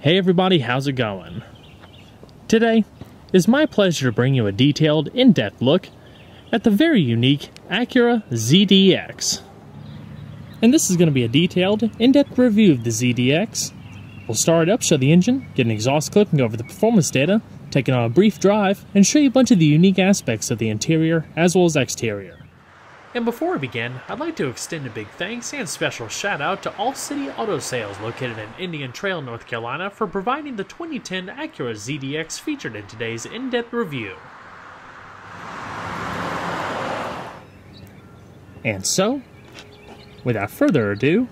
Hey everybody, how's it going? Today, it's my pleasure to bring you a detailed, in-depth look at the very unique Acura ZDX. And this is going to be a detailed, in-depth review of the ZDX. We'll start it up, show the engine, get an exhaust clip and go over the performance data, take it on a brief drive, and show you a bunch of the unique aspects of the interior as well as exterior. And before we begin, I'd like to extend a big thanks and special shout out to All City Auto Sales located in Indian Trail, North Carolina for providing the 2010 Acura ZDX featured in today's in-depth review. And so, without further ado,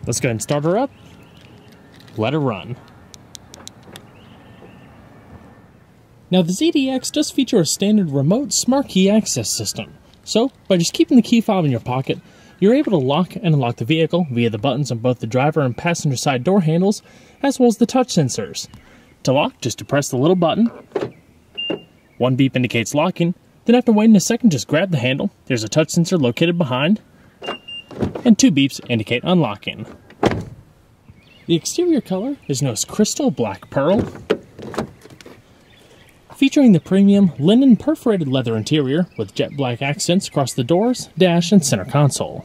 let's go ahead and start her up, let her run. Now the ZDX does feature a standard remote smart key access system, so by just keeping the key fob in your pocket, you're able to lock and unlock the vehicle via the buttons on both the driver and passenger side door handles, as well as the touch sensors. To lock, just depress the little button. One beep indicates locking, then after waiting a second, just grab the handle. There's a touch sensor located behind, and two beeps indicate unlocking. The exterior color is known as Crystal Black Pearl, featuring the premium linen perforated leather interior with jet black accents across the doors, dash, and center console.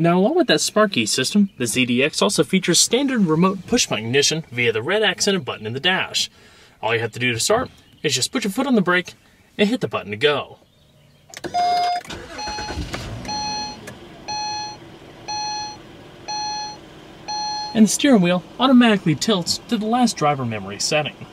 Now, along with that smart key system, the ZDX also features standard remote push-button ignition via the red accented button in the dash. All you have to do to start is just put your foot on the brake and hit the button to go. And the steering wheel automatically tilts to the last driver memory setting.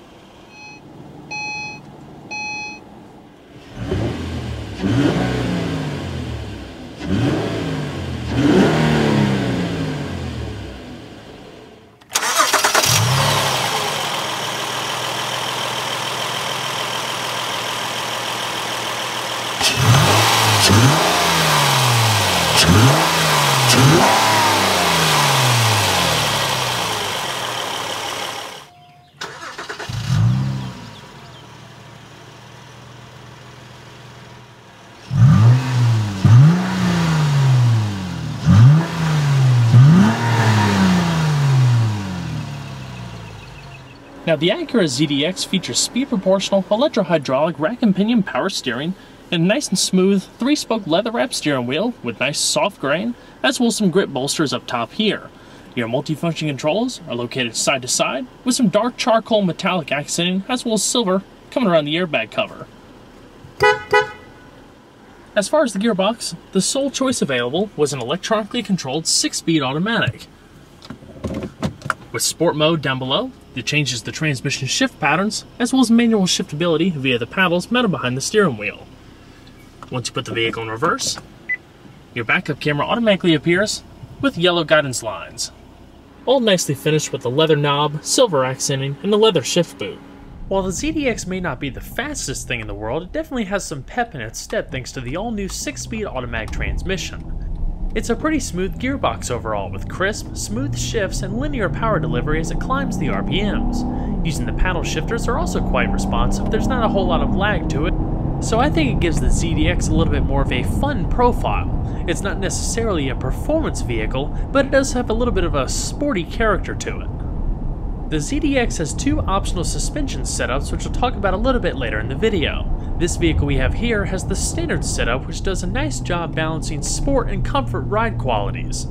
Now, the Acura ZDX features speed-proportional electro-hydraulic rack and pinion power steering and a nice and smooth 3-spoke leather-wrapped steering wheel with nice soft grain, as well as some grip bolsters up top here. Your multifunction controls are located side to side with some dark charcoal metallic accenting, as well as silver coming around the airbag cover. As far as the gearbox, the sole choice available was an electronically controlled 6-speed automatic. With sport mode down below, it changes the transmission shift patterns, as well as manual shiftability via the paddles mounted behind the steering wheel. Once you put the vehicle in reverse, your backup camera automatically appears with yellow guidance lines. All nicely finished with the leather knob, silver accenting, and the leather shift boot. While the ZDX may not be the fastest thing in the world, it definitely has some pep in its step thanks to the all-new 6-speed automatic transmission. It's a pretty smooth gearbox overall, with crisp, smooth shifts and linear power delivery as it climbs the RPMs. Using the paddle shifters are also quite responsive, there's not a whole lot of lag to it, so I think it gives the ZDX a little bit more of a fun profile. It's not necessarily a performance vehicle, but it does have a little bit of a sporty character to it. The ZDX has two optional suspension setups, which we'll talk about a little bit later in the video. This vehicle we have here has the standard setup, which does a nice job balancing sport and comfort ride qualities.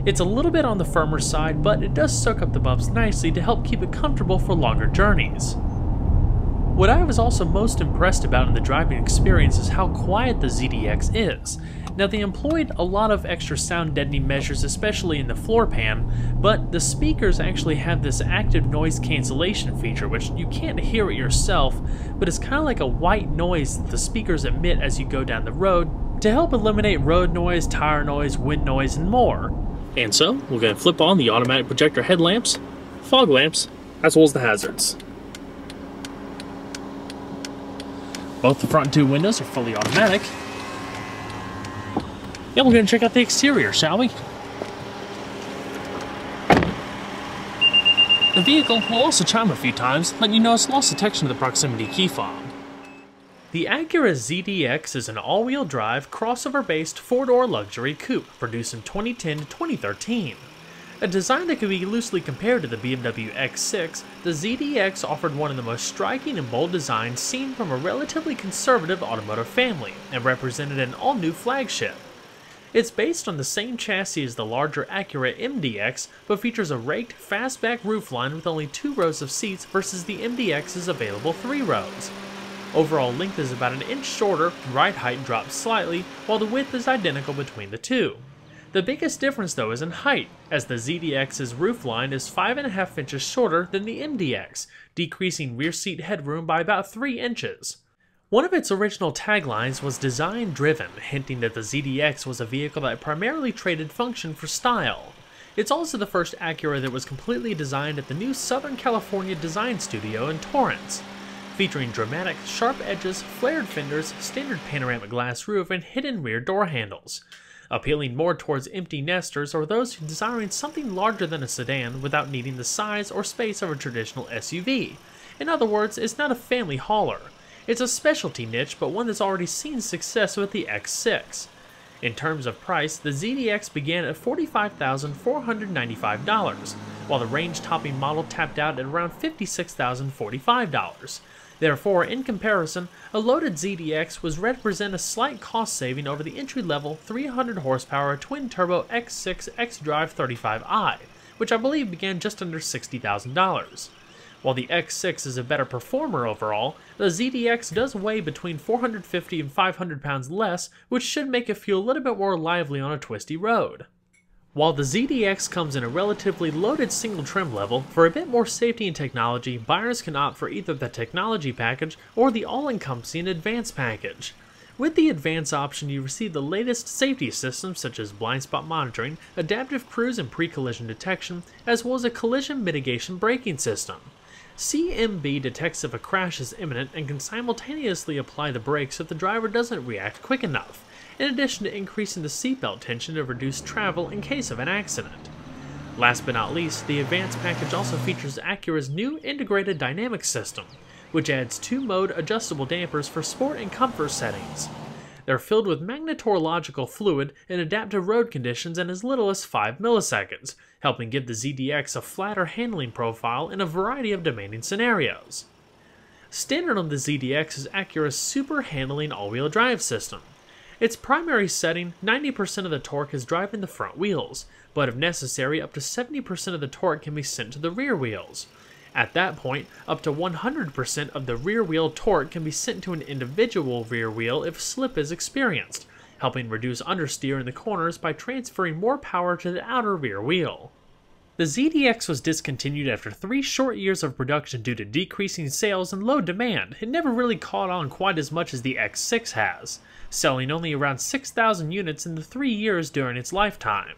It's a little bit on the firmer side, but it does soak up the bumps nicely to help keep it comfortable for longer journeys. What I was also most impressed about in the driving experience is how quiet the ZDX is. Now, they employed a lot of extra sound deadening measures, especially in the floor pan, but the speakers actually have this active noise cancellation feature, which you can't hear it yourself, but it's kind of like a white noise that the speakers emit as you go down the road to help eliminate road noise, tire noise, wind noise, and more. And so, we're going to flip on the automatic projector headlamps, fog lamps, as well as the hazards. Both the front two windows are fully automatic. Yeah, we're going to check out the exterior, shall we? The vehicle will also chime a few times, letting you know it's lost detection of the proximity key fob. The Acura ZDX is an all-wheel drive, crossover-based four-door luxury coupe produced in 2010 to 2013. A design that could be loosely compared to the BMW X6, the ZDX offered one of the most striking and bold designs seen from a relatively conservative automotive family, and represented an all-new flagship. It's based on the same chassis as the larger Acura MDX, but features a raked, fastback roofline with only 2 rows of seats versus the MDX's available 3 rows. Overall length is about an inch shorter, ride height drops slightly, while the width is identical between the two. The biggest difference though is in height, as the ZDX's roofline is 5.5 inches shorter than the MDX, decreasing rear seat headroom by about 3 inches. One of its original taglines was design driven, hinting that the ZDX was a vehicle that primarily traded function for style. It's also the first Acura that was completely designed at the new Southern California design studio in Torrance. Featuring dramatic, sharp edges, flared fenders, standard panoramic glass roof, and hidden rear door handles. Appealing more towards empty nesters or those desiring something larger than a sedan without needing the size or space of a traditional SUV. In other words, it's not a family hauler. It's a specialty niche, but one that's already seen success with the X6. In terms of price, the ZDX began at $45,495, while the range-topping model tapped out at around $56,045. Therefore, in comparison, a loaded ZDX would represent a slight cost saving over the entry-level 300 horsepower twin-turbo X6 xDrive 35i, which I believe began just under $60,000. While the X6 is a better performer overall, the ZDX does weigh between 450 and 500 pounds less, which should make it feel a little bit more lively on a twisty road. While the ZDX comes in a relatively loaded single trim level, for a bit more safety and technology, buyers can opt for either the technology package or the all-encompassing advanced package. With the advanced option, you receive the latest safety systems such as blind spot monitoring, adaptive cruise and pre-collision detection, as well as a collision mitigation braking system. CMB detects if a crash is imminent and can simultaneously apply the brakes if the driver doesn't react quick enough, in addition to increasing the seatbelt tension to reduce travel in case of an accident. Last but not least, the advanced package also features Acura's new integrated dynamic system, which adds 2-mode adjustable dampers for sport and comfort settings. They're filled with magnetorological fluid and adapt to road conditions in as little as 5 milliseconds, helping give the ZDX a flatter handling profile in a variety of demanding scenarios. Standard on the ZDX is Acura's super handling all-wheel drive system. Its primary setting, 90% of the torque is driving the front wheels, but if necessary, up to 70% of the torque can be sent to the rear wheels. At that point, up to 100% of the rear wheel torque can be sent to an individual rear wheel if slip is experienced, helping reduce understeer in the corners by transferring more power to the outer rear wheel. The ZDX was discontinued after 3 short years of production due to decreasing sales and low demand. It never really caught on quite as much as the X6 has, selling only around 6,000 units in the 3 years during its lifetime.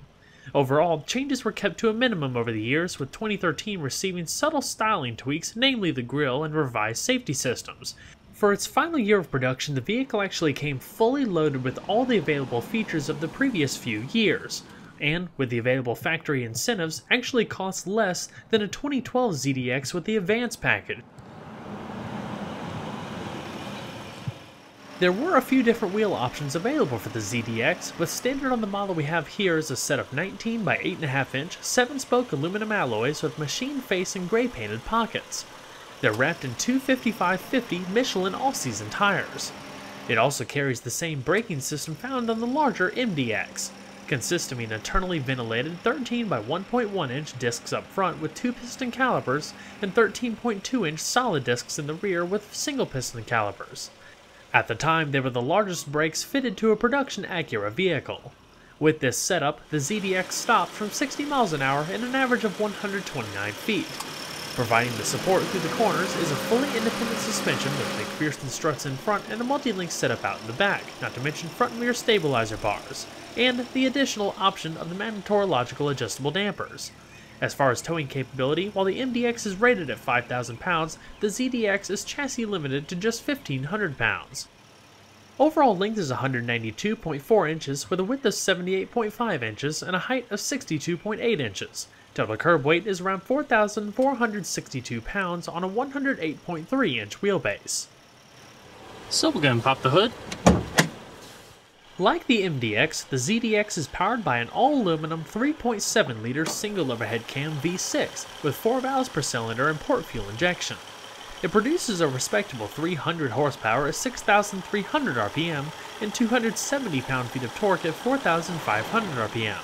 Overall, changes were kept to a minimum over the years, with 2013 receiving subtle styling tweaks, namely the grille and revised safety systems. For its final year of production, the vehicle actually came fully loaded with all the available features of the previous few years, and, with the available factory incentives, actually costs less than a 2012 ZDX with the advanced package. There were a few different wheel options available for the ZDX, but standard on the model we have here is a set of 19 by 8.5 inch 7-spoke aluminum alloys with machine face and gray painted pockets. They're wrapped in 255/50 Michelin all-season tires. It also carries the same braking system found on the larger MDX, consisting of internally ventilated 13 by 1.1 inch discs up front with 2 piston calipers and 13.2 inch solid discs in the rear with single piston calipers. At the time, they were the largest brakes fitted to a production Acura vehicle. With this setup, the ZDX stopped from 60 miles an hour in an average of 129 feet. Providing the support through the corners is a fully independent suspension with McPherson struts in front and a multi-link setup out in the back, not to mention front and rear stabilizer bars, and the additional option of the magnetorological adjustable dampers. As far as towing capability, while the MDX is rated at 5,000 pounds, the ZDX is chassis limited to just 1,500 pounds. Overall length is 192.4 inches with a width of 78.5 inches and a height of 62.8 inches. Total curb weight is around 4,462 pounds on a 108.3 inch wheelbase. So we're going to pop the hood. Like the MDX, the ZDX is powered by an all-aluminum 3.7 liter single overhead cam V6 with 4 valves per cylinder and port fuel injection. It produces a respectable 300 horsepower at 6,300 RPM and 270 pound-feet of torque at 4,500 RPM.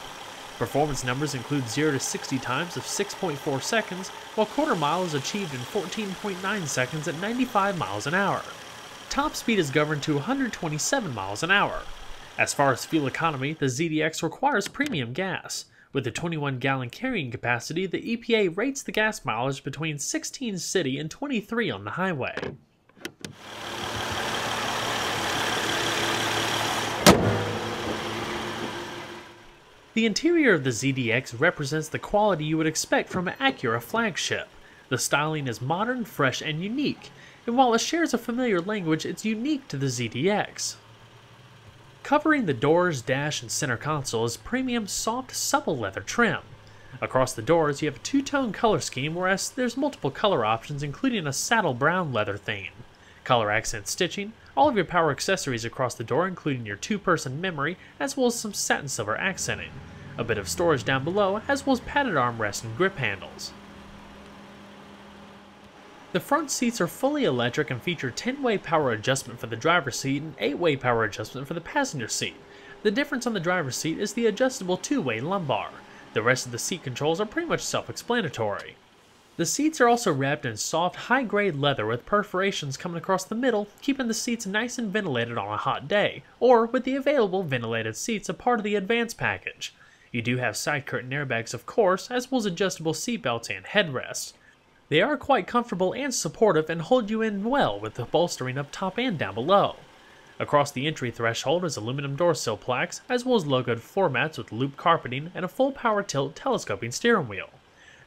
Performance numbers include 0 to 60 times of 6.4 seconds, while quarter mile is achieved in 14.9 seconds at 95 miles an hour. Top speed is governed to 127 miles an hour. As far as fuel economy, the ZDX requires premium gas. With a 21-gallon carrying capacity, the EPA rates the gas mileage between 16 city and 23 on the highway. The interior of the ZDX represents the quality you would expect from an Acura flagship. The styling is modern, fresh, and unique, and while it shares a familiar language, it's unique to the ZDX. Covering the doors, dash, and center console is premium, soft, supple leather trim. Across the doors, you have a two-tone color scheme, whereas there's multiple color options, including a saddle brown leather theme. Color accent stitching, all of your power accessories across the door, including your two-person memory, as well as some satin silver accenting. A bit of storage down below, as well as padded armrests and grip handles. The front seats are fully electric and feature 10-way power adjustment for the driver's seat and 8-way power adjustment for the passenger seat. The difference on the driver's seat is the adjustable 2-way lumbar. The rest of the seat controls are pretty much self-explanatory. The seats are also wrapped in soft, high-grade leather with perforations coming across the middle, keeping the seats nice and ventilated on a hot day, or with the available ventilated seats a part of the advanced package. You do have side curtain airbags, of course, as well as adjustable seat belts and headrests. They are quite comfortable and supportive and hold you in well with the bolstering up top and down below. Across the entry threshold is aluminum door sill plaques, as well as logoed floor mats with loop carpeting and a full power tilt telescoping steering wheel.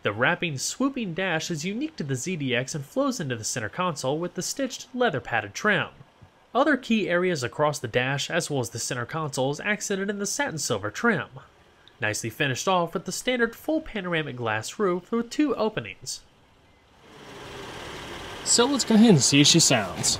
The wrapping, swooping dash is unique to the ZDX and flows into the center console with the stitched leather padded trim. Other key areas across the dash, as well as the center console, is accented in the satin silver trim. Nicely finished off with the standard full panoramic glass roof with 2 openings. So let's go ahead and see how she sounds.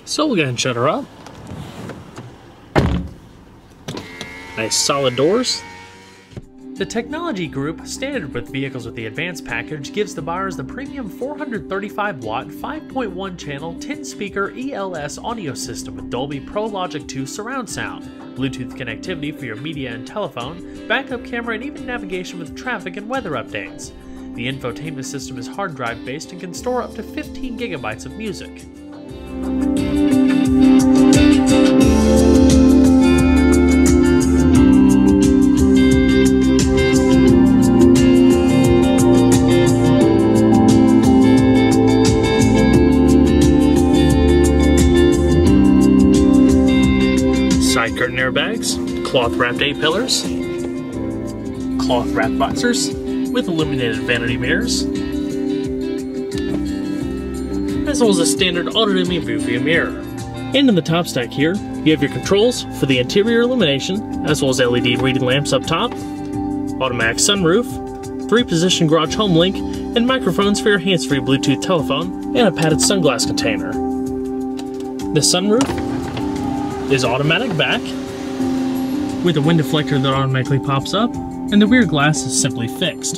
So we'll go ahead and shut her up. Nice solid doors. The technology group, standard with vehicles with the advanced package, gives the buyers the premium 435-watt, 5.1 channel, 10-speaker ELS audio system with Dolby Pro Logic 2 surround sound, Bluetooth connectivity for your media and telephone, backup camera, and even navigation with traffic and weather updates. The infotainment system is hard drive based and can store up to 15 gigabytes of music. airbags, cloth-wrapped A-pillars, cloth-wrapped visors with illuminated vanity mirrors, as well as a standard auto-dimming view mirror. And in the top stack here, you have your controls for the interior illumination, as well as LED reading lamps up top, automatic sunroof, 3-position garage home link, and microphones for your hands-free Bluetooth telephone, and a padded sunglass container. The sunroof is automatic back, with a wind deflector that automatically pops up, and the rear glass is simply fixed.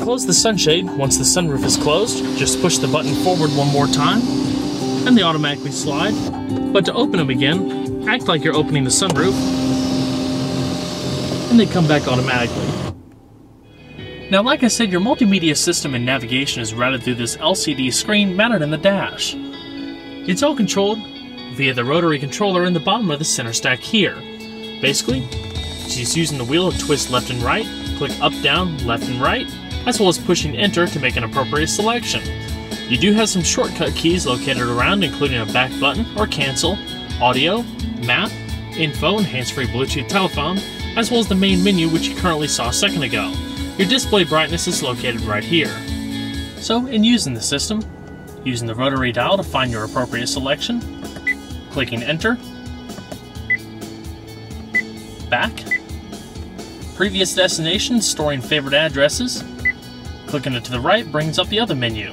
Close the sunshade once the sunroof is closed. Just push the button forward one more time, and they automatically slide. But to open them again, act like you're opening the sunroof, and they come back automatically. Now, like I said, your multimedia system and navigation is routed through this LCD screen mounted in the dash. It's all controlled via the rotary controller in the bottom of the center stack here. Basically, just using the wheel to twist left and right, click up, down, left and right, as well as pushing enter to make an appropriate selection. You do have some shortcut keys located around, including a back button or cancel, audio, map, info, and hands-free Bluetooth telephone, as well as the main menu which you currently saw a second ago. Your display brightness is located right here. So, in using the system, using the rotary dial to find your appropriate selection, clicking enter, back, previous destination, storing favorite addresses, clicking it to the right brings up the other menu,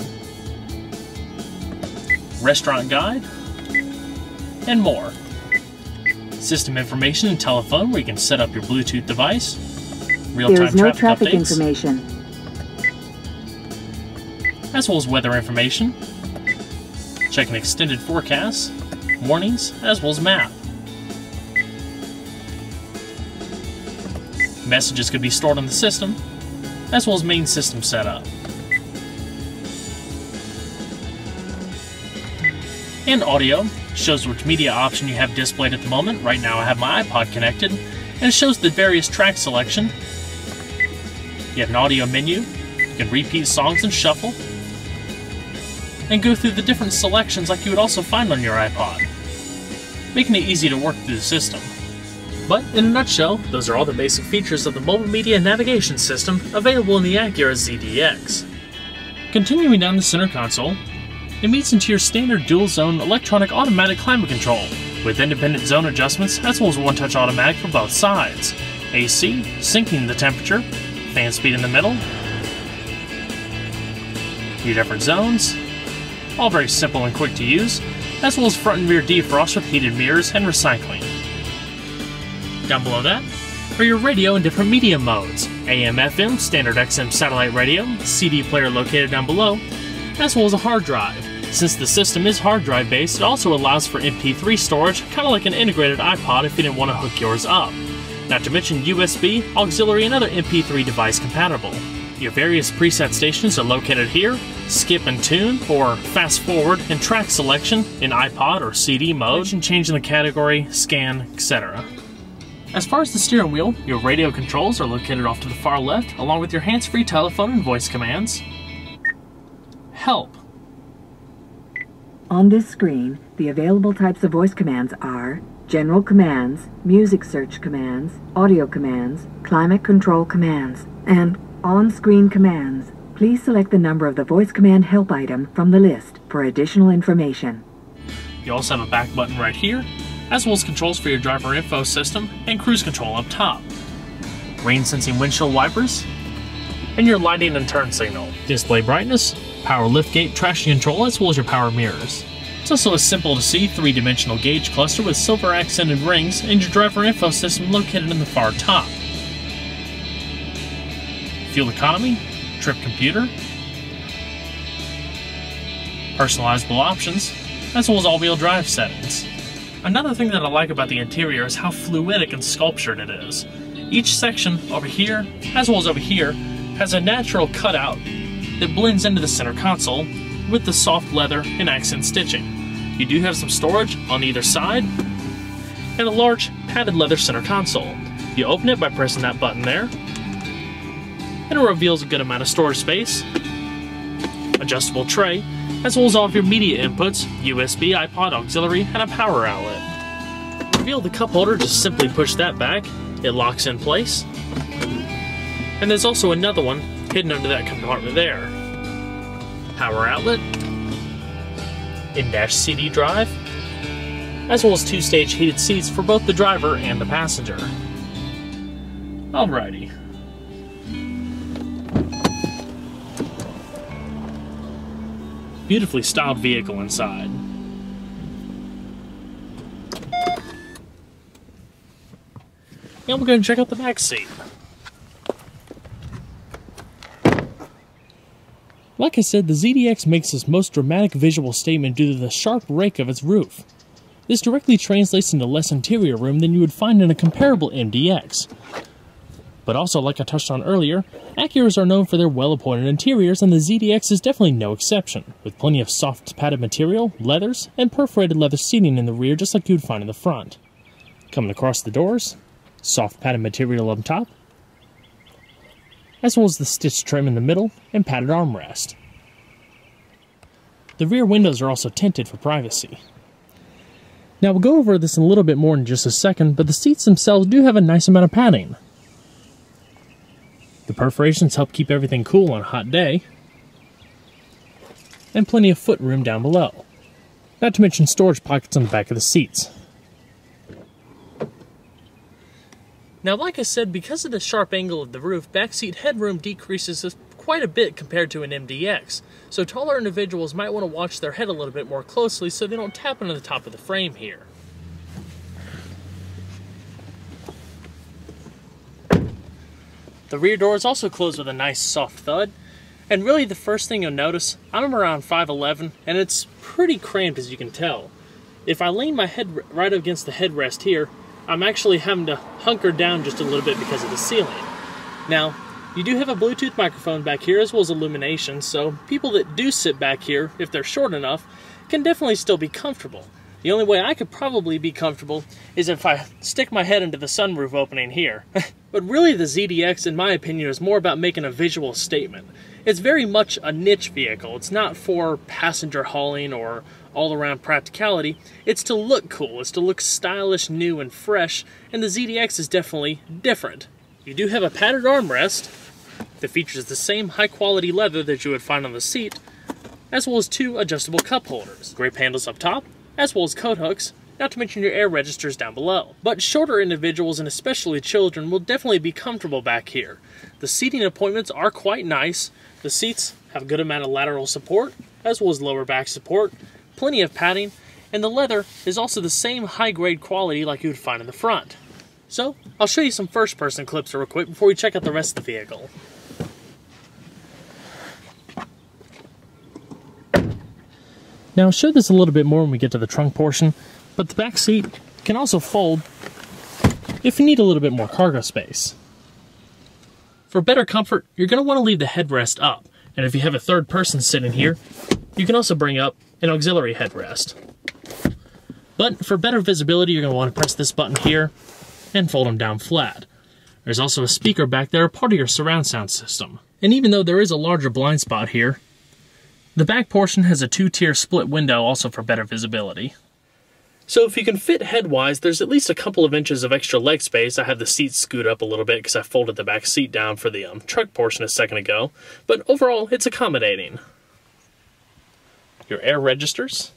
restaurant guide, and more. System information and telephone where you can set up your Bluetooth device, real-time traffic updates, information, as well as weather information, checking extended forecasts, warnings, as well as map. Messages could be stored on the system, as well as main system setup. And audio shows which media option you have displayed at the moment. Right now I have my iPod connected, and it shows the various track selection. You have an audio menu, you can repeat songs and shuffle, and go through the different selections like you would also find on your iPod, making it easy to work through the system. But in a nutshell, those are all the basic features of the mobile media navigation system available in the Acura ZDX. Continuing down the center console, it meets into your standard dual-zone electronic automatic climate control, with independent zone adjustments as well as one-touch automatic for both sides, AC, syncing the temperature, fan speed in the middle, your different zones, all very simple and quick to use, as well as front and rear defrost with heated mirrors and recycling. Down below that are your radio in different media modes, AM, FM, standard XM satellite radio, CD player located down below, as well as a hard drive. Since the system is hard drive based, it also allows for MP3 storage, kind of like an integrated iPod if you didn't want to hook yours up. Not to mention USB, auxiliary, and other MP3 device compatible. Your various preset stations are located here, skip and tune, or fast forward and track selection in iPod or CD mode, and changing the category, scan, etc. As far as the steering wheel, your radio controls are located off to the far left, along with your hands-free telephone and voice commands. Help. On this screen, the available types of voice commands are general commands, music search commands, audio commands, climate control commands, and on-screen commands. Please select the number of the voice command help item from the list for additional information. You also have a back button right here, as well as controls for your driver info system and cruise control up top. Rain sensing windshield wipers, and your lighting and turn signal. Display brightness, power liftgate traction control, as well as your power mirrors. It's also a simple to see 3-dimensional gauge cluster with silver accented rings and your driver info system located in the far top. Fuel economy, trip computer, personalizable options, as well as all-wheel drive settings. Another thing that I like about the interior is how fluidic and sculptured it is. Each section over here, as well as over here, has a natural cutout that blends into the center console with the soft leather and accent stitching. You do have some storage on either side and a large padded leather center console. You open it by pressing that button there, and it reveals a good amount of storage space, adjustable tray, as well as all of your media inputs, USB, iPod, auxiliary, and a power outlet. To reveal the cup holder, just simply push that back, it locks in place. And there's also another one hidden under that compartment there. Power outlet, in-dash CD drive, as well as two-stage heated seats for both the driver and the passenger. Alrighty. Beautifully styled vehicle inside. Now we're going to check out the back seat. Like I said, the ZDX makes its most dramatic visual statement due to the sharp rake of its roof. This directly translates into less interior room than you would find in a comparable MDX. But also, like I touched on earlier, Acuras are known for their well-appointed interiors, and the ZDX is definitely no exception, with plenty of soft padded material, leathers, and perforated leather seating in the rear just like you'd find in the front. Coming across the doors, soft padded material up top, as well as the stitched trim in the middle and padded armrest. The rear windows are also tinted for privacy. Now we'll go over this in a little bit more in just a second, but the seats themselves do have a nice amount of padding. The perforations help keep everything cool on a hot day, and plenty of foot room down below. Not to mention storage pockets on the back of the seats. Now, like I said, because of the sharp angle of the roof, backseat headroom decreases quite a bit compared to an MDX, so taller individuals might want to watch their head a little bit more closely so they don't tap into the top of the frame here. The rear doors also close with a nice soft thud, and really the first thing you'll notice, I'm around 5'11", and it's pretty cramped as you can tell. If I lean my head right against the headrest here, I'm actually having to hunker down just a little bit because of the ceiling. Now, you do have a Bluetooth microphone back here as well as illumination, so people that do sit back here, if they're short enough, can definitely still be comfortable. The only way I could probably be comfortable is if I stick my head into the sunroof opening here. But really the ZDX, in my opinion, is more about making a visual statement. It's very much a niche vehicle. It's not for passenger hauling or all-around practicality. It's to look cool, it's to look stylish, new, and fresh, and the ZDX is definitely different. You do have a padded armrest that features the same high-quality leather that you would find on the seat, as well as two adjustable cup holders, grip handles up top, as well as coat hooks, not to mention your air registers down below. But shorter individuals, and especially children, will definitely be comfortable back here. The seating appointments are quite nice. The seats have a good amount of lateral support, as well as lower back support, plenty of padding, and the leather is also the same high-grade quality like you would find in the front. So, I'll show you some first-person clips real quick before we check out the rest of the vehicle. Now I'll show this a little bit more when we get to the trunk portion, but the back seat can also fold if you need a little bit more cargo space. For better comfort, you're going to want to leave the headrest up, and if you have a third person sitting here, you can also bring up an auxiliary headrest. But for better visibility, you're going to want to press this button here and fold them down flat. There's also a speaker back there, part of your surround sound system. And even though there is a larger blind spot here, the back portion has a two-tier split window also for better visibility. So if you can fit headwise, there's at least a couple of inches of extra leg space. I had the seat scoot up a little bit because I folded the back seat down for the truck portion a second ago. But overall, it's accommodating. Your air registers.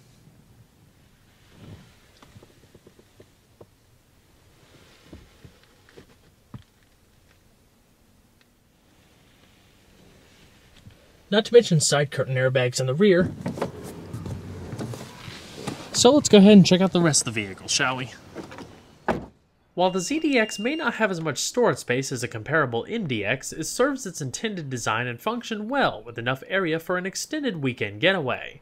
Not to mention side curtain airbags in the rear. So let's go ahead and check out the rest of the vehicle, shall we? While the ZDX may not have as much storage space as a comparable MDX, it serves its intended design and function well with enough area for an extended weekend getaway.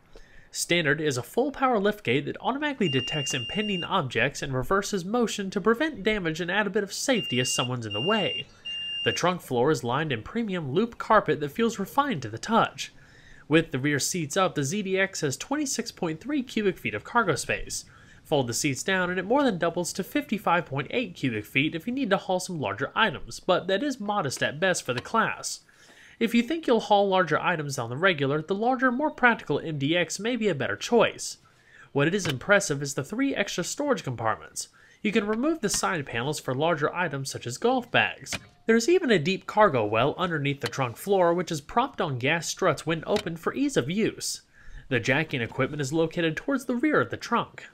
Standard is a full power liftgate that automatically detects impending objects and reverses motion to prevent damage and add a bit of safety if someone's in the way. The trunk floor is lined in premium loop carpet that feels refined to the touch. With the rear seats up, the ZDX has 26.3 cubic feet of cargo space. Fold the seats down and it more than doubles to 55.8 cubic feet if you need to haul some larger items, but that is modest at best for the class. If you think you'll haul larger items on the regular, the larger, more practical MDX may be a better choice. What is impressive is the 3 extra storage compartments. You can remove the side panels for larger items such as golf bags. There's even a deep cargo well underneath the trunk floor, which is propped on gas struts when opened for ease of use. The jacking equipment is located towards the rear of the trunk.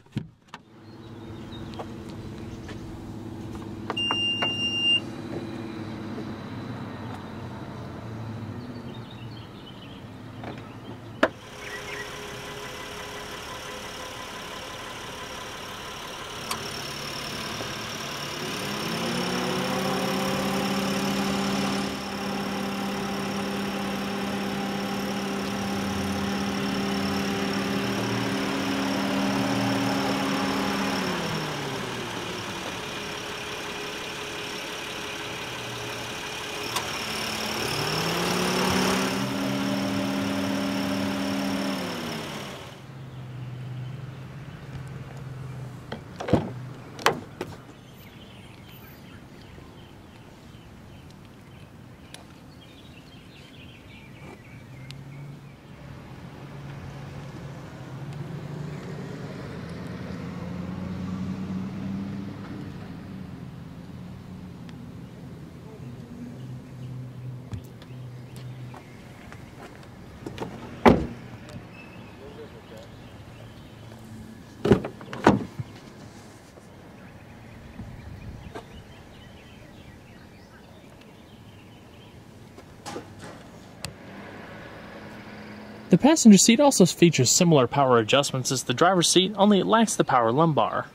The passenger seat also features similar power adjustments as the driver's seat, only it lacks the power lumbar.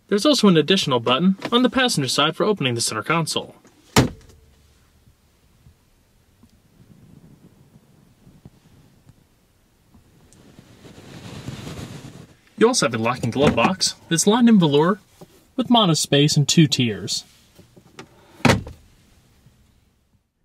There's also an additional button on the passenger side for opening the center console. You also have a locking glove box that's lined in velour with modest space and 2 tiers.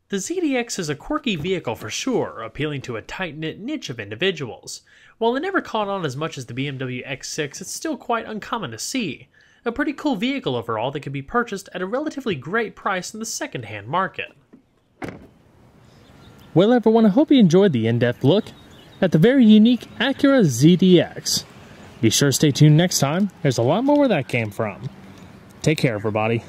The ZDX is a quirky vehicle for sure, appealing to a tight-knit niche of individuals. While it never caught on as much as the BMW X6, it's still quite uncommon to see. A pretty cool vehicle overall that can be purchased at a relatively great price in the second-hand market. Well everyone, I hope you enjoyed the in-depth look at the very unique Acura ZDX. Be sure to stay tuned next time, there's a lot more where that came from. Take care everybody.